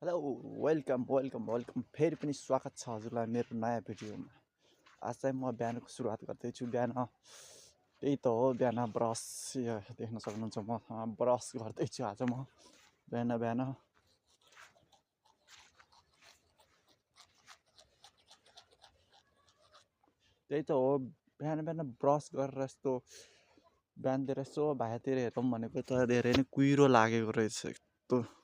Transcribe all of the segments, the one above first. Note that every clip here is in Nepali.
हेलो वेलकम वेलकम वेलकम फेरि पनि स्वागत छ हजुरलाई मेरो नयाँ भिडियोमा। आज चाहिँ म बिहानको सुरुवात गर्दैछु। बिहान त्यही त हो, बिहान ब्रस देख्न सक्नुहुन्छ, म ब्रस गर्दैछु आज म बिहान बिहान। त्यही त हो, बिहान बिहान ब्रस गरेर यस्तो बिहानतिर यसो भाइतिर हेरौँ भनेको त धेरै नै कुहिरो लागेको रहेछ। यस्तो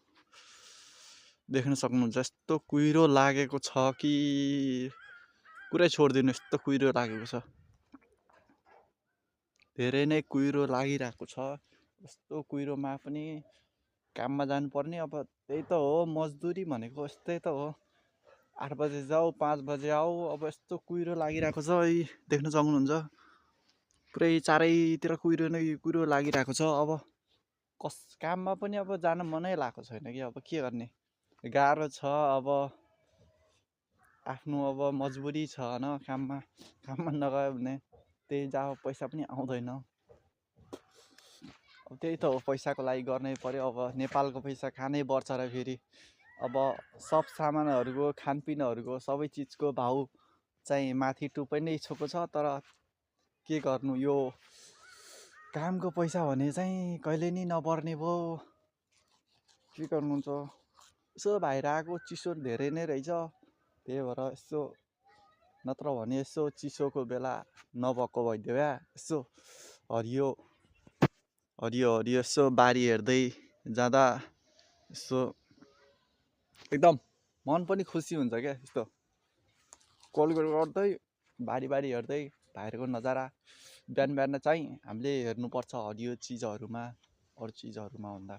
देख्न सक्नुहुन्छ, यस्तो कुहिरो लागेको छ कि कुरै छोडिदिनु, यस्तो कुहिरो लागेको छ। धेरै नै कुहिरो लागिरहेको छ। यस्तो कुहिरोमा पनि काममा जानुपर्ने। अब त्यही त हो, मजदुरी भनेको यस्तै त हो। 8 बजे जाऊ 5 बजे आऊ। अब यस्तो कुहिरो लागिरहेको छ, देख्न सक्नुहुन्छ पुरै चारैतिर कुहिरो नै कुहिरो लागिरहेको छ। अब काममा पनि अब जान मनै लागेको छैन कि अब के गर्ने, गाह्रो छ। अब आफ्नो अब मजबुरी छ होइन, काममा नगयो भने त्यही जहाँ पैसा पनि आउँदैन। अब त्यही त हो, पैसाको लागि गर्नै पर्यो। अब नेपालको पैसा खानै पर्छ र फेरि अब सब सामानहरूको खानपिनहरूको सबै चिजको भाउ चाहिँ माथि टुप्पै नै छोएको छ। तर के गर्नु, यो कामको पैसा भने चाहिँ कहिले नि नपर्ने भयो। के गर्नुहुन्छ, यसो बाहिर आएको चिसो धेरै नै रहेछ, त्यही भएर यसो, नत्र भने यसो चिसोको बेला नभएको भइदियो या यसो हरियो हरियो हरियो यसो बारी हेर्दै जाँदा यसो एकदम मन पनि खुसी हुन्छ क्या। यस्तो कोलगेट गर्दै बारी हेर्दै बाहिरको नजारा बिहान बिहान चाहिँ हामीले हेर्नुपर्छ हरियो चिजहरूमा। अरू चिजहरूमा भन्दा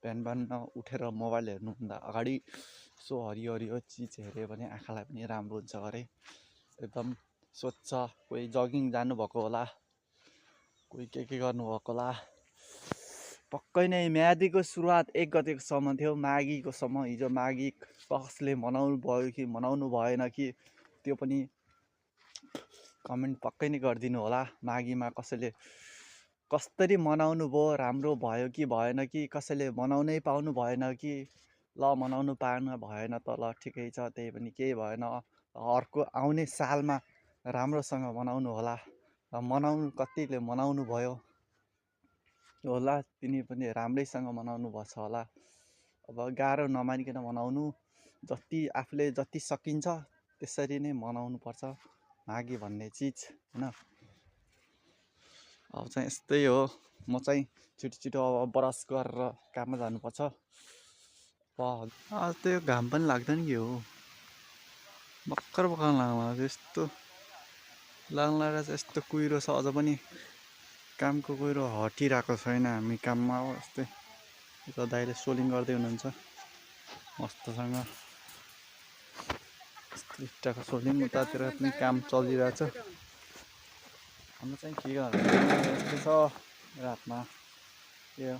बिहान बिहान उठेर मोबाइल हेर्नुभन्दा अगाडि यसो हरियो हरियो चिज हेऱ्यो भने आँखालाई पनि राम्रो हुन्छ अरे। एकदम स्वच्छ। कोही जगिङ जानुभएको होला, कोही के गर्नुभएको होला। पक्कै नै म्यादीको सुरुवात 1 गतेसम्म थियो, माघीको सम्म। हिजो माघी कसले मनाउनु भयो कि मनाउनु भएन कि त्यो पनि कमेन्ट पक्कै नै गरिदिनु होला। माघीमा कसैले कसरी मनाउनु भयो, राम्रो भयो कि भएन कि, कसैले मनाउनै पाउनु भएन कि, ल मनाउनु पाउनु भएन त ल ठिकै छ, त्यही पनि केही भएन। अर्को आउने सालमा राम्रोसँग मनाउनु होला। मनाउनु कतिले मनाउनु भयो होला, तिनी पनि राम्रैसँग मनाउनु भएछ होला। अब गाह्रो नमानिकन मनाउनु, आफूले जति सकिन्छ त्यसरी नै मनाउनु पर्छ माघी भन्ने चिज होइन। अब चाहिँ यस्तै हो, म चाहिँ छिटो अब ब्रस गरेर काममा जानुपर्छ। आज त यो घाम पनि लाग्दैन कि हो, भर्खर लाग्ला यस्तो लाग्ला चाहिँ। यस्तो कुहिरो छ अझ पनि, कामको कुहिरो हटिरहेको छैन। हामी काममा हो यस्तै। यता दाइले सोलिङ गर्दै हुनुहुन्छ मस्तसँग, इट्टाको सोलिङ। उतातिर पनि काम चलिरहेछ। हाम्रो चाहिँ के गर्नु, यस्तो छ रातमा यो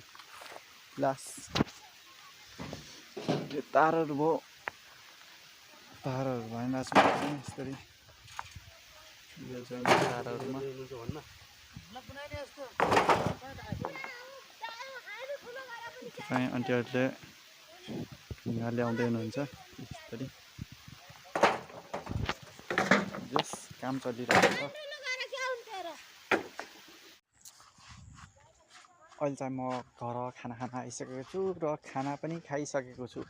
ग्लास, यो तारहरू भयो, तारहरू भएन यसरी तारहरूमा चाहिँ आन्टीहरूले ढुङ्गा ल्याउँदै हुनुहुन्छ। यसरी जस काम चलिरहेको छ। अहिले चाहिँ म घर खाना खान आइसकेको छु र खाना पनि खाइसकेको छु।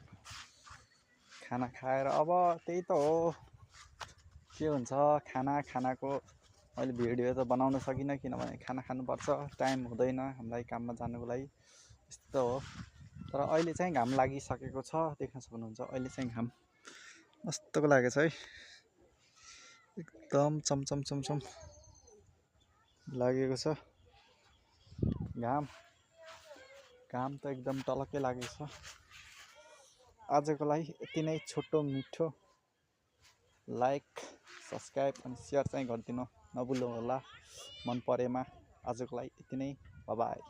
खाना खाएर अब त्यही त हो, के हुन्छ खानाको मैले भिडियो त बनाउन सकिनँ, किनभने खाना खानुपर्छ, टाइम हुँदैन हामीलाई काममा जानुको लागि। यस्तो हो। तर अहिले चाहिँ घाम लागिसकेको छ, देख्न सक्नुहुन्छ। अहिले चाहिँ घाम मस्तको लागेको छ है, एकदम चमचम लागेको छ घाम त एकदम टलक्कै लागेको छ। आजको लागि यति नै, छोटो मिठो। लाइक सब्सक्राइब अनि सेयर चाहिँ गरिदिनु नभुल्नु होला मन परेमा। आजको लागि यति नै, बाइ बाइ।